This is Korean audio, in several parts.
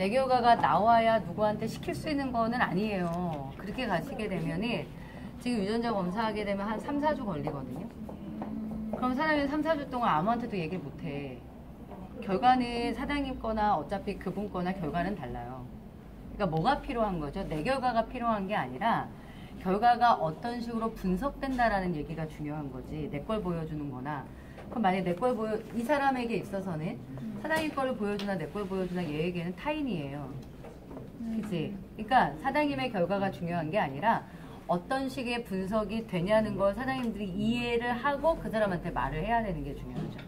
내 결과가 나와야 누구한테 시킬 수 있는 거는 아니에요. 그렇게 가시게 되면은 지금 유전자 검사하게 되면 한 3, 4주 걸리거든요. 그럼 사장님은 3, 4주 동안 아무한테도 얘기를 못해. 결과는 사장님 거나 어차피 그분 거나 결과는 달라요. 그러니까 뭐가 필요한 거죠? 내 결과가 필요한 게 아니라 결과가 어떤 식으로 분석된다라는 얘기가 중요한 거지. 내 걸 보여주는 거나. 그럼 만약에 내 걸 이 사람에게 있어서는 사장님 거를 보여주나 내 걸 보여주나 얘에게는 타인이에요. 그치? 그러니까 사장님의 결과가 중요한 게 아니라 어떤 식의 분석이 되냐는 걸 사장님들이 이해를 하고 그 사람한테 말을 해야 되는 게 중요하죠.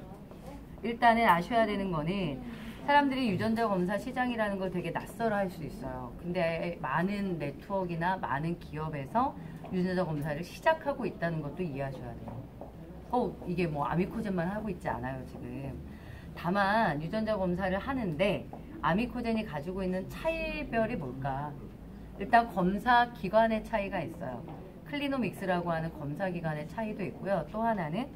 일단은 아셔야 되는 거는 사람들이 유전자 검사 시장이라는 걸 되게 낯설어 할 수 있어요. 근데 많은 네트워크나 많은 기업에서 유전자 검사를 시작하고 있다는 것도 이해하셔야 돼요. 이게 뭐 아미코젠만 하고 있지 않아요, 지금. 다만 유전자 검사를 하는데 아미코젠이 가지고 있는 차이별이 뭘까? 일단 검사 기관의 차이가 있어요. 클리노믹스라고 하는 검사 기관의 차이도 있고요. 또 하나는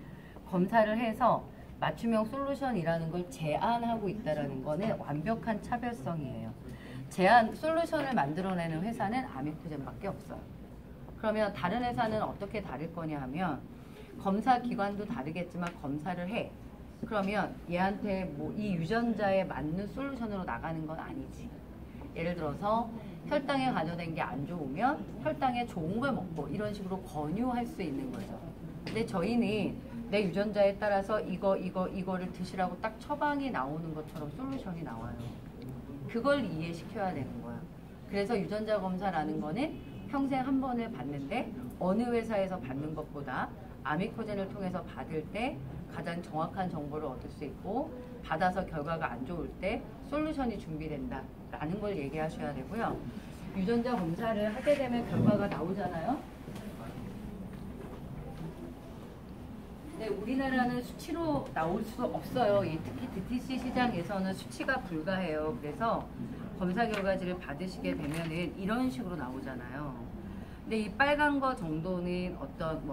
검사를 해서 맞춤형 솔루션이라는 걸 제안하고 있다는 거는 완벽한 차별성이에요. 솔루션을 만들어내는 회사는 아미코젠밖에 없어요. 그러면 다른 회사는 어떻게 다를 거냐 하면 검사 기관도 다르겠지만 검사를 해. 그러면 얘한테 뭐 이 유전자에 맞는 솔루션으로 나가는 건 아니지. 예를 들어서 혈당에 관여된 게 안 좋으면 혈당에 좋은 걸 먹고 이런 식으로 권유할 수 있는 거죠. 근데 저희는 내 유전자에 따라서 이거를 드시라고 딱 처방이 나오는 것처럼 솔루션이 나와요. 그걸 이해시켜야 되는 거야. 그래서 유전자 검사라는 거는 평생 한 번을 받는데 어느 회사에서 받는 것보다 아미코젠을 통해서 받을 때 가장 정확한 정보를 얻을 수 있고 받아서 결과가 안 좋을 때 솔루션이 준비된다 라는 걸 얘기하셔야 되고요. 유전자 검사를 하게 되면 결과가 나오잖아요. 네, 우리나라는 수치로 나올 수 없어요. 특히 DTC 시장에서는 수치가 불가해요. 그래서 검사 결과지를 받으시게 되면은 이런 식으로 나오잖아요. 근데 이 빨간 거 정도는 어떤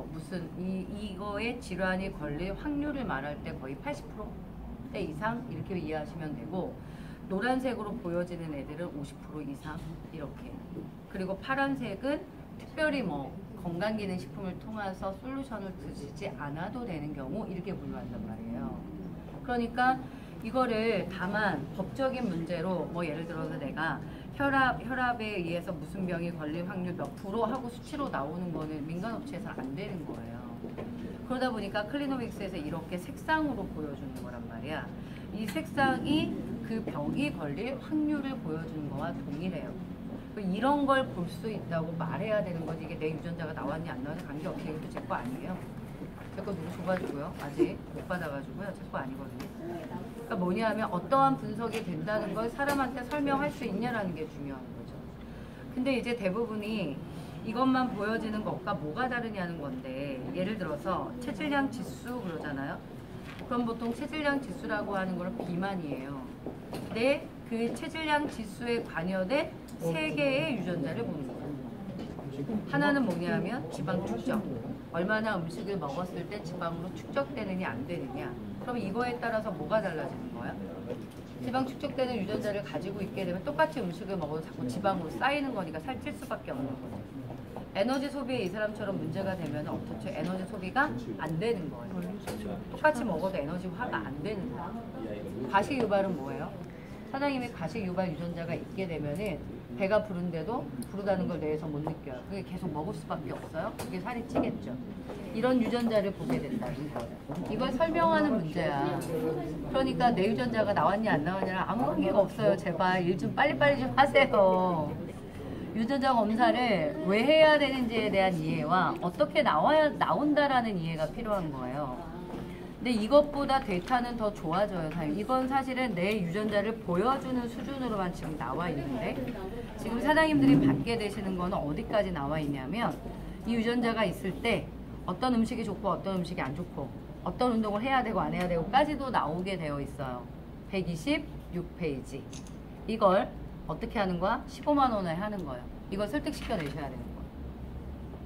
이거에 질환이 걸릴 확률을 말할 때 거의 80%대 이상 이렇게 이해하시면 되고, 노란색으로 보여지는 애들은 50% 이상 이렇게. 그리고 파란색은 특별히 건강기능식품을 통해서 솔루션을 드시지 않아도 되는 경우 이렇게 분류한단 말이에요. 그러니까 이거를 다만 법적인 문제로 예를 들어서 내가 혈압에 의해서 무슨 병이 걸릴 확률 몇 프로 하고 수치로 나오는 거는 민간업체에서 안 되는 거예요. 그러다 보니까 클리노믹스에서 이렇게 색상으로 보여주는 거란 말이야. 이 색상이 그 병이 걸릴 확률을 보여주는 거와 동일해요. 이런 걸 볼 수 있다고 말해야 되는 거지. 이게 내 유전자가 나왔니 안 나왔니 관계없이 이것도 제 거 아니에요. 제 거 누구 줘가지고요. 아직 못 받아가지고요. 제 거 아니거든요. 그러니까 뭐냐 하면 어떠한 분석이 된다는 걸 사람한테 설명할 수 있냐라는 게 중요한 거죠. 근데 이제 대부분이 이것만 보여지는 것과 뭐가 다르냐는 건데, 예를 들어서 체질량 지수 그러잖아요. 그럼 보통 체질량 지수라고 하는 걸 비만이에요. 근데 그 체질량 지수에 관여된 3개의 유전자를 보는 거예요. 하나는 뭐냐 하면 지방 축적. 얼마나 음식을 먹었을 때 지방으로 축적되느냐 안 되느냐. 그럼 이거에 따라서 뭐가 달라지는 거야? 지방 축적되는 유전자를 가지고 있게 되면 똑같이 음식을 먹어도 자꾸 지방으로 쌓이는 거니까 살찔 수밖에 없는 거죠. 에너지 소비에 이 사람처럼 문제가 되면 어떻죠? 에너지 소비가 안 되는 거예요. 똑같이 먹어도 에너지화가 안 되는 거예요. 과식 유발은 뭐예요? 사장님이 과식 유발 유전자가 있게 되면은 배가 부른데도 부르다는 걸 뇌에서 못 느껴요. 그게 계속 먹을 수밖에 없어요. 그게 살이 찌겠죠. 이런 유전자를 보게 된다는 거예요. 이걸 설명하는 문제야. 그러니까 내 유전자가 나왔냐 안 나왔냐랑 아무 관계가 없어요. 제발 일 좀 빨리빨리 좀 하세요. 유전자 검사를 왜 해야 되는지에 대한 이해와 어떻게 나온다라는 이해가 필요한 거예요. 근데 이것보다 데이터는 더 좋아져요. 이건 사실은 내 유전자를 보여주는 수준으로만 지금 나와 있는데, 지금 사장님들이 받게 되시는 거는 어디까지 나와 있냐면, 이 유전자가 있을 때 어떤 음식이 좋고 어떤 음식이 안 좋고 어떤 운동을 해야 되고 안 해야 되고까지도 나오게 되어 있어요. 126페이지. 이걸 어떻게 하는 거야? 15만 원에 하는 거예요. 이걸 설득시켜 내셔야 되는 거예요.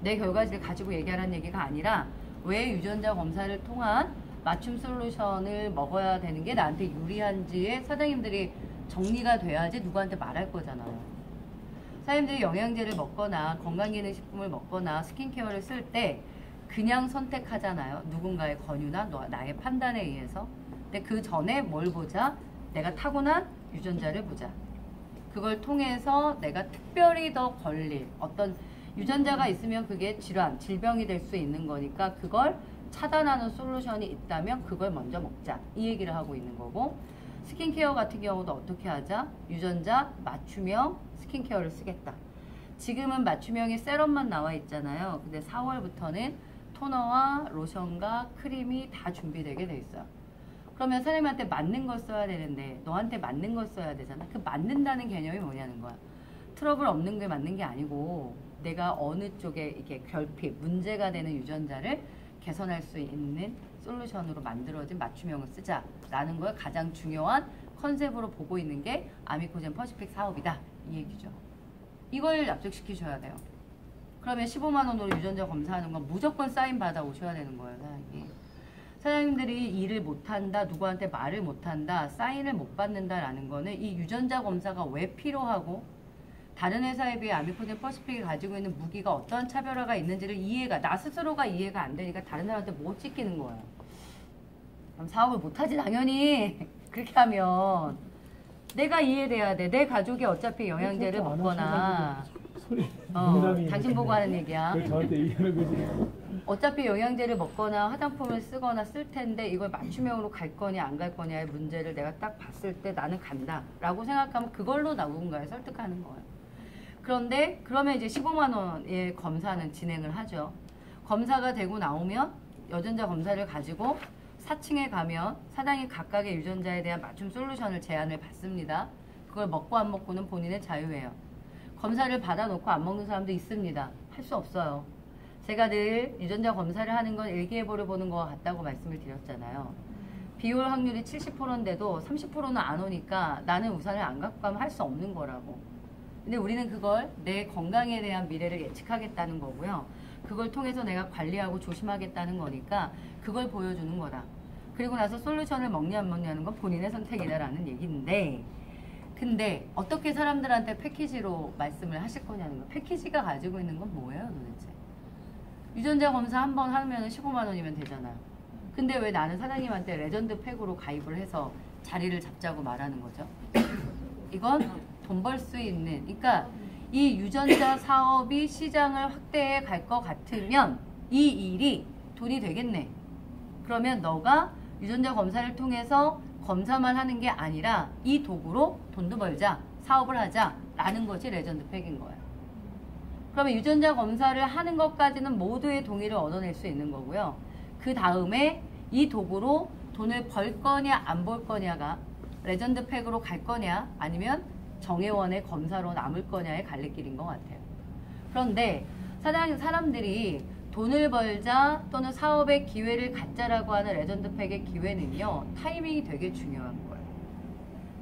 내 결과지를 가지고 얘기하라는 얘기가 아니라 왜 유전자 검사를 통한 맞춤 솔루션을 먹어야 되는 게 나한테 유리한지에 사장님들이 정리가 돼야지 누구한테 말할 거잖아요. 사람들이 영양제를 먹거나 건강기능식품을 먹거나 스킨케어를 쓸 때 그냥 선택하잖아요. 누군가의 권유나 나의 판단에 의해서. 근데 그 전에 뭘 보자? 내가 타고난 유전자를 보자. 그걸 통해서 내가 특별히 더 걸릴 어떤 유전자가 있으면 그게 질환, 질병이 될 수 있는 거니까 그걸 차단하는 솔루션이 있다면 그걸 먼저 먹자. 이 얘기를 하고 있는 거고, 스킨케어 같은 경우도 어떻게 하자? 유전자 맞춤형 스킨케어를 쓰겠다. 지금은 맞춤형의 세럼만 나와 있잖아요. 근데 4월부터는 토너와 로션과 크림이 다 준비되게 돼 있어요. 그러면 선생님한테 맞는 거 써야 되는데 너한테 맞는 거 써야 되잖아. 그 맞는다는 개념이 뭐냐는 거야. 트러블 없는 게 맞는 게 아니고 내가 어느 쪽에 이게 결핍, 문제가 되는 유전자를 개선할 수 있는 솔루션으로 만들어진 맞춤형을 쓰자라는 걸 가장 중요한 컨셉으로 보고 있는 게 아미코젠 퍼시픽 사업이다. 이 얘기죠. 이걸 납득시키셔야 돼요. 그러면 15만 원으로 유전자 검사하는 건 무조건 사인 받아 오셔야 되는 거예요. 사장님들이 일을 못한다, 누구한테 말을 못한다, 사인을 못 받는다라는 거는 이 유전자 검사가 왜 필요하고 다른 회사에 비해 아미코젠 퍼시픽이 가지고 있는 무기가 어떤 차별화가 있는지를 나 스스로가 이해가 안 되니까 다른 사람한테 못 지키는 거예요. 그럼 사업을 못하지 당연히. 그렇게 하면 내가 이해돼야 돼. 내 가족이 어차피 영양제를 먹거나 당신 보고 하는 얘기야. 저한테 얘기하는 거지. 어차피 영양제를 먹거나 화장품을 쓰거나 쓸 텐데 이걸 맞춤형으로 갈 거냐 안 갈 거냐의 문제를 내가 딱 봤을 때 나는 간다 라고 생각하면 그걸로 누군가를 설득하는 거예요. 그런데 그러면 이제 15만 원의 검사는 진행을 하죠. 검사가 되고 나오면 유전자 검사를 가지고 4층에 가면 사장이 각각의 유전자에 대한 맞춤 솔루션을 제안을 받습니다. 그걸 먹고 안 먹고는 본인의 자유예요. 검사를 받아놓고 안 먹는 사람도 있습니다. 할 수 없어요. 제가 늘 유전자 검사를 하는 건 일기예보를 보는 것 같다고 말씀을 드렸잖아요. 비올 확률이 70%인데도 30%는 안 오니까 나는 우산을 안 갖고 가면 할 수 없는 거라고. 근데 우리는 그걸 내 건강에 대한 미래를 예측하겠다는 거고요. 그걸 통해서 내가 관리하고 조심하겠다는 거니까 그걸 보여주는 거다. 그리고 나서 솔루션을 먹냐 안 먹냐는 건 본인의 선택이다라는 얘기인데, 근데 어떻게 사람들한테 패키지로 말씀을 하실 거냐는 거. 패키지가 가지고 있는 건 뭐예요 도대체? 유전자 검사 한 번 하면 15만 원이면 되잖아요. 근데 왜 나는 사장님한테 레전드 팩으로 가입을 해서 자리를 잡자고 말하는 거죠? 이건 돈 벌 수 있는, 그러니까 이 유전자 사업이 시장을 확대해 갈 것 같으면 이 일이 돈이 되겠네. 그러면 너가 유전자 검사를 통해서 검사만 하는 게 아니라 이 도구로 돈도 벌자, 사업을 하자 라는 것이 레전드 팩인 거예요. 그러면 유전자 검사를 하는 것까지는 모두의 동의를 얻어낼 수 있는 거고요. 그 다음에 이 도구로 돈을 벌 거냐 안 벌 거냐가 레전드 팩으로 갈 거냐 아니면 정회원의 검사로 남을 거냐의 갈래길인 것 같아요. 그런데 사람들이 돈을 벌자 또는 사업의 기회를 갖자라고 하는 레전드 팩의 기회는요. 타이밍이 되게 중요한 거예요.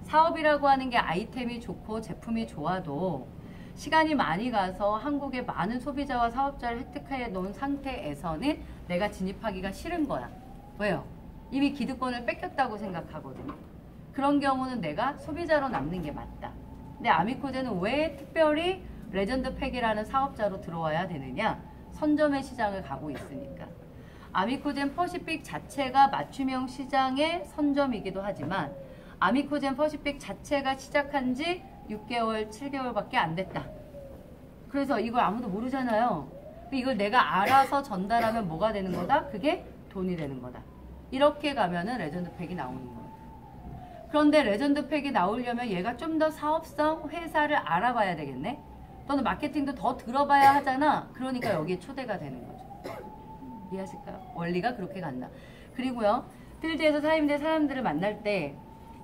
사업이라고 하는 게 아이템이 좋고 제품이 좋아도 시간이 많이 가서 한국의 많은 소비자와 사업자를 획득해 놓은 상태에서는 내가 진입하기가 싫은 거야. 왜요? 이미 기득권을 뺏겼다고 생각하거든요. 그런 경우는 내가 소비자로 남는 게 맞다. 근데 아미코젠은 왜 특별히 레전드 팩이라는 사업자로 들어와야 되느냐? 선점의 시장을 가고 있으니까. 아미코젠 퍼시픽 자체가 맞춤형 시장의 선점이기도 하지만 아미코젠 퍼시픽 자체가 시작한 지 6개월, 7개월밖에 안 됐다. 그래서 이걸 아무도 모르잖아요. 이걸 내가 알아서 전달하면 뭐가 되는 거다? 그게 돈이 되는 거다. 이렇게 가면은 레전드 팩이 나오는 거예요. 그런데 레전드 팩이 나오려면 얘가 좀 더 사업성 회사를 알아봐야 되겠네? 또는 마케팅도 더 들어봐야 하잖아. 그러니까 여기에 초대가 되는 거죠. 이해하실까요? 원리가 그렇게 간다. 그리고요, 필드에서 사람들을 만날 때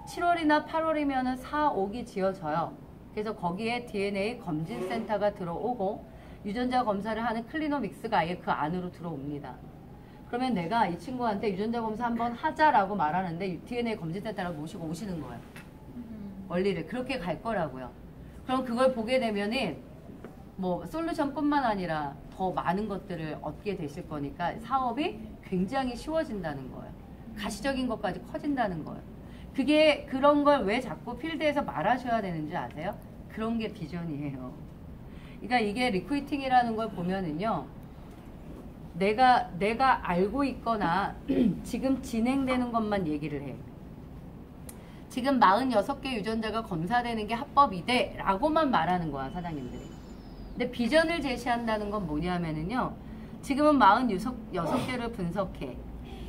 7월이나 8월이면 4, 5기 지어져요. 그래서 거기에 DNA 검진센터가 들어오고 유전자 검사를 하는 클리노믹스가 아예 그 안으로 들어옵니다. 그러면 내가 이 친구한테 유전자 검사 한번 하자라고 말하는데 DNA 검진센터를 모시고 오시는 거예요. 원리를 그렇게 갈 거라고요. 그럼 그걸 보게 되면은 뭐 솔루션뿐만 아니라 더 많은 것들을 얻게 되실 거니까 사업이 굉장히 쉬워진다는 거예요. 가시적인 것까지 커진다는 거예요. 그게 그런 걸 왜 자꾸 필드에서 말하셔야 되는지 아세요? 그런 게 비전이에요. 그러니까 이게 리크루팅이라는 걸 보면은요. 내가 알고 있거나 지금 진행되는 것만 얘기를 해. 지금 46개 유전자가 검사되는 게 합법이대 라고만 말하는 거야, 사장님들이. 근데 비전을 제시한다는 건 뭐냐면은요. 지금은 46개를 분석해.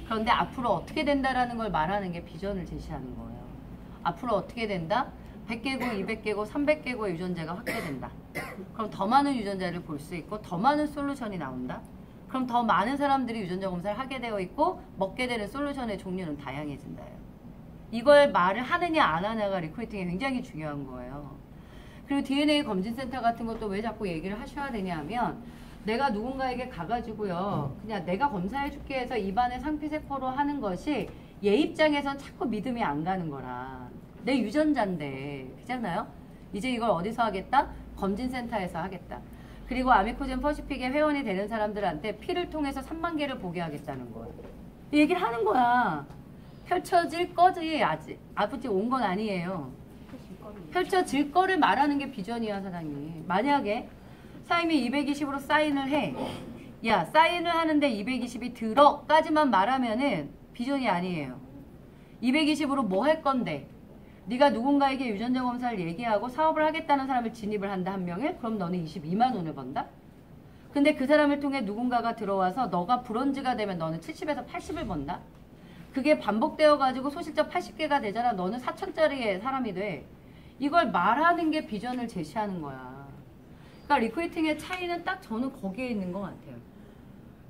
그런데 앞으로 어떻게 된다라는 걸 말하는 게 비전을 제시하는 거예요. 앞으로 어떻게 된다? 100개고, 200개고, 300개고의 유전자가 확대된다. 그럼 더 많은 유전자를 볼 수 있고 더 많은 솔루션이 나온다. 그럼 더 많은 사람들이 유전자 검사를 하게 되어 있고 먹게 되는 솔루션의 종류는 다양해진다요. 이걸 말을 하느냐 안 하느냐가 리크루팅이 굉장히 중요한 거예요. 그리고 DNA 검진센터 같은 것도 왜 자꾸 얘기를 하셔야 되냐면 내가 누군가에게 가가지고요. 그냥 내가 검사해줄게 해서 입안에 상피세포로 하는 것이 얘 입장에선 자꾸 믿음이 안 가는 거라. 내 유전자인데. 그렇잖아요? 이제 이걸 어디서 하겠다? 검진센터에서 하겠다. 그리고 아미코젠 퍼시픽의 회원이 되는 사람들한테 피를 통해서 3만 개를 보게 하겠다는 거예요. 이 얘기를 하는 거야. 펼쳐질 거지 아직 온 건 아니에요. 펼쳐질 거를 말하는 게 비전이야, 사장님. 만약에 사임이 220으로 사인을 해. 야, 사인을 하는데 220이 들어까지만 말하면은 비전이 아니에요. 220으로 뭐 할 건데? 네가 누군가에게 유전자 검사를 얘기하고 사업을 하겠다는 사람을 진입을 한다, 한 명에? 그럼 너는 22만 원을 번다? 근데 그 사람을 통해 누군가가 들어와서 너가 브론즈가 되면 너는 70에서 80을 번다? 그게 반복되어 가지고 소실적 80개가 되잖아. 너는 4천짜리의 사람이 돼. 이걸 말하는 게 비전을 제시하는 거야. 그러니까 리크루팅의 차이는 딱 저는 거기에 있는 것 같아요.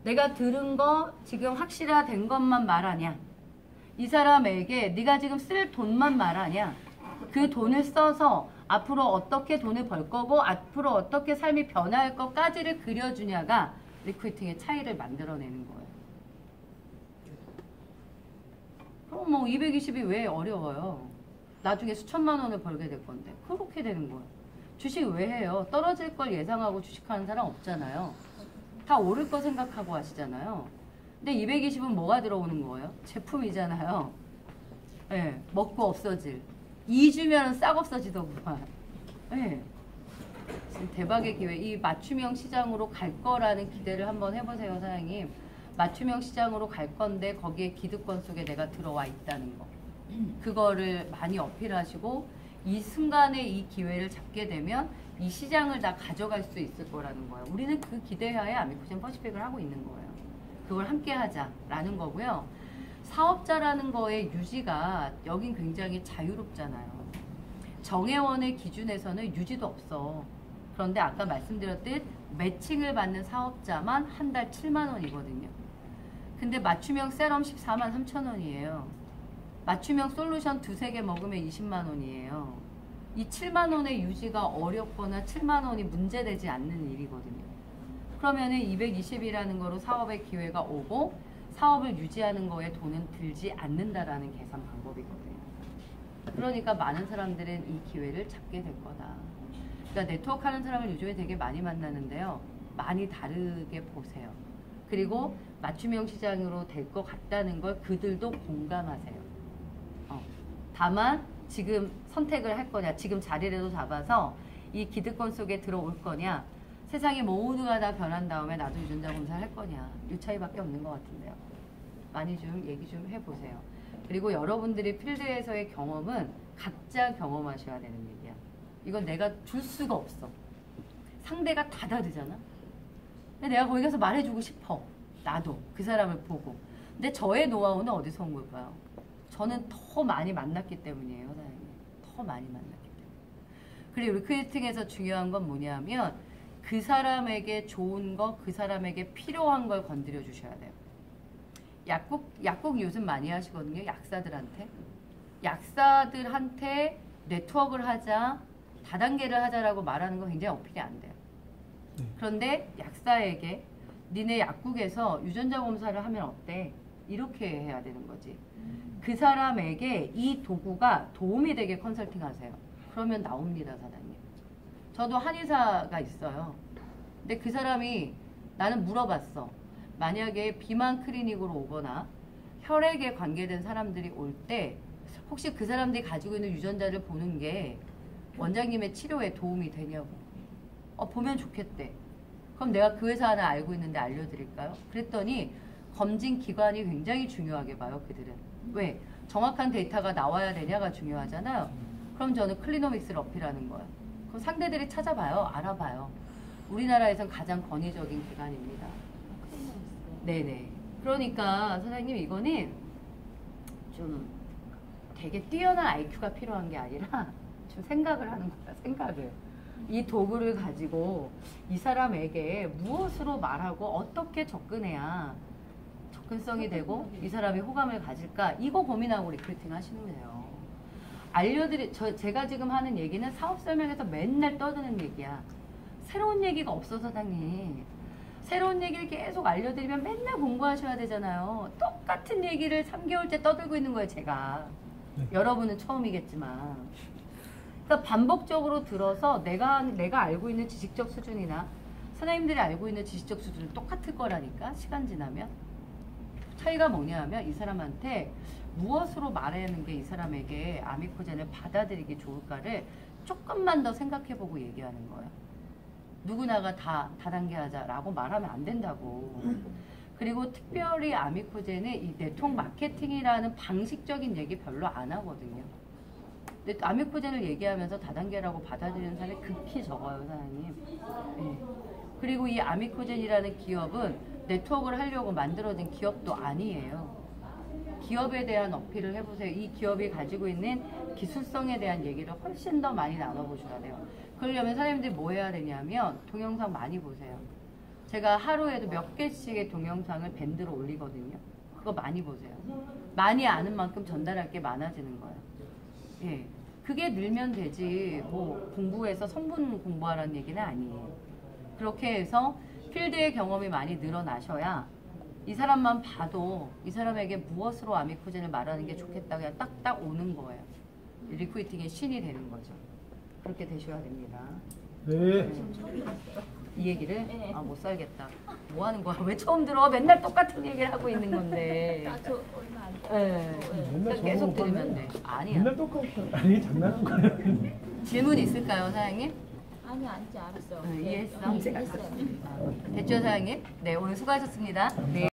내가 들은 거 지금 확실화된 것만 말하냐. 이 사람에게 네가 지금 쓸 돈만 말하냐. 그 돈을 써서 앞으로 어떻게 돈을 벌 거고 앞으로 어떻게 삶이 변할 것까지를 그려주냐가 리크루팅의 차이를 만들어내는 거예요. 그럼 뭐 220이 왜 어려워요? 나중에 수천만 원을 벌게 될 건데. 그렇게 되는 거예요. 주식 왜 해요? 떨어질 걸 예상하고 주식하는 사람 없잖아요. 다 오를 거 생각하고 하시잖아요. 근데 220은 뭐가 들어오는 거예요? 제품이잖아요. 네, 먹고 없어질. 2주면 싹 없어지더구만. 네. 지금 대박의 기회. 이 맞춤형 시장으로 갈 거라는 기대를 한번 해보세요, 사장님. 맞춤형 시장으로 갈 건데 거기에 기득권 속에 내가 들어와 있다는 거. 그거를 많이 어필하시고 이 순간에 이 기회를 잡게 되면 이 시장을 다 가져갈 수 있을 거라는 거예요. 우리는 그 기대하에 아미코젠 퍼시픽을 하고 있는 거예요. 그걸 함께 하자라는 거고요. 사업자라는 거의 유지가 여긴 굉장히 자유롭잖아요. 정회원의 기준에서는 유지도 없어. 그런데 아까 말씀드렸듯 매칭을 받는 사업자만 한 달 7만 원이거든요. 근데 맞춤형 세럼 14만 3천 원이에요. 맞춤형 솔루션 두세 개 먹으면 20만 원이에요. 이 7만 원의 유지가 어렵거나 7만 원이 문제되지 않는 일이거든요. 그러면은 220이라는 거로 사업의 기회가 오고 사업을 유지하는 거에 돈은 들지 않는다라는 계산 방법이거든요. 그러니까 많은 사람들은 이 기회를 잡게 될 거다. 그러니까 네트워크 하는 사람을 요즘에 되게 많이 만나는데요. 많이 다르게 보세요. 그리고 맞춤형 시장으로 될 것 같다는 걸 그들도 공감하세요. 다만 지금 선택을 할 거냐, 지금 자리라도 잡아서 이 기득권 속에 들어올 거냐, 세상이 모두가 다 변한 다음에 나도 유전자 검사를 할 거냐, 이 차이밖에 없는 것 같은데요. 많이 좀 얘기 좀 해보세요. 그리고 여러분들이 필드에서의 경험은 각자 경험하셔야 되는 얘기야. 이건 내가 줄 수가 없어. 상대가 다 다르잖아. 근데 내가 거기 가서 말해주고 싶어. 나도 그 사람을 보고. 근데 저의 노하우는 어디서 온 걸까요? 저는 더 많이 만났기 때문이에요, 사장님. 더 많이 만났기 때문에. 그리고 리크루팅에서 중요한 건 뭐냐면 그 사람에게 좋은 거, 그 사람에게 필요한 걸 건드려 주셔야 돼요. 약국 요즘 많이 하시거든요, 약사들한테. 약사들한테 네트워크를 하자, 다단계를 하자라고 말하는 건 굉장히 어필이 안 돼요. 그런데 약사에게 니네 약국에서 유전자 검사를 하면 어때? 이렇게 해야 되는 거지. 그 사람에게 이 도구가 도움이 되게 컨설팅 하세요. 그러면 나옵니다, 사장님. 저도 한의사가 있어요. 근데 그 사람이 나는 물어봤어. 만약에 비만 클리닉으로 오거나 혈액에 관계된 사람들이 올 때 혹시 그 사람들이 가지고 있는 유전자를 보는 게 원장님의 치료에 도움이 되냐고. 보면 좋겠대. 그럼 내가 그 회사 하나 알고 있는데 알려드릴까요? 그랬더니 검진 기관이 굉장히 중요하게 봐요, 그들은. 왜? 정확한 데이터가 나와야 되냐가 중요하잖아요. 그럼 저는 클리노믹스를 어필하는 거예요. 그럼 상대들이 찾아봐요, 알아봐요. 우리나라에선 가장 권위적인 기관입니다. 네네. 그러니까 선생님 이거는 좀 되게 뛰어난 IQ가 필요한 게 아니라 좀 생각을 하는 거야, 생각을. 이 도구를 가지고 이 사람에게 무엇으로 말하고 어떻게 접근해야 접근성이 되고 이 사람이 호감을 가질까, 이거 고민하고 리크루팅 하시는 거예요. 제가 지금 하는 얘기는 사업 설명에서 맨날 떠드는 얘기야. 새로운 얘기가 없어, 사장님. 새로운 얘기를 계속 알려드리면 맨날 공부하셔야 되잖아요. 똑같은 얘기를 3개월째 떠들고 있는 거예요, 제가. 여러분은 처음이겠지만. 그러니까 반복적으로 들어서 내가 알고 있는 지식적 수준이나 사장님들이 알고 있는 지식적 수준은 똑같을 거라니까, 시간 지나면. 차이가 뭐냐 하면 이 사람한테 무엇으로 말하는 게 이 사람에게 아미코젠을 받아들이기 좋을까를 조금만 더 생각해보고 얘기하는 거예요. 누구나가 다 다단계 하자라고 말하면 안 된다고. 그리고 특별히 아미코젠은 이 네트워크 마케팅이라는 방식적인 얘기 별로 안 하거든요. 근데 아미코젠을 얘기하면서 다단계라고 받아들이는 사람이 극히 적어요, 사장님. 네. 그리고 이 아미코젠이라는 기업은 네트워크를 하려고 만들어진 기업도 아니에요. 기업에 대한 어필을 해보세요. 이 기업이 가지고 있는 기술성에 대한 얘기를 훨씬 더 많이 나눠보셔야 돼요. 그러려면 사장님들이 뭐 해야 되냐면 동영상 많이 보세요. 제가 하루에도 몇 개씩의 동영상을 밴드로 올리거든요. 그거 많이 보세요. 많이 아는 만큼 전달할 게 많아지는 거예요. 예, 그게 늘면 되지 뭐 공부해서 성분 공부하라는 얘기는 아니에요. 그렇게 해서 필드의 경험이 많이 늘어나셔야 이 사람만 봐도 이 사람에게 무엇으로 아미코젠을 말하는 게 좋겠다 그냥 딱딱 오는 거예요. 리크루팅의 신이 되는 거죠. 그렇게 되셔야 됩니다. 네. 이 얘기를? 못 살겠다. 뭐 하는 거야? 왜 처음 들어? 맨날 똑같은 얘기를 하고 있는 건데. 저 얼마 안 돼. 네. 맨날 계속 저거 들으면 돼. 아니야. 맨날 똑같아. 아니 장난한 거야. 질문 있을까요, 사장님? 아니 아니지 알았어. 이해했어? 이해했어요. 됐죠, 사장님? 네, 오늘 수고하셨습니다. 네.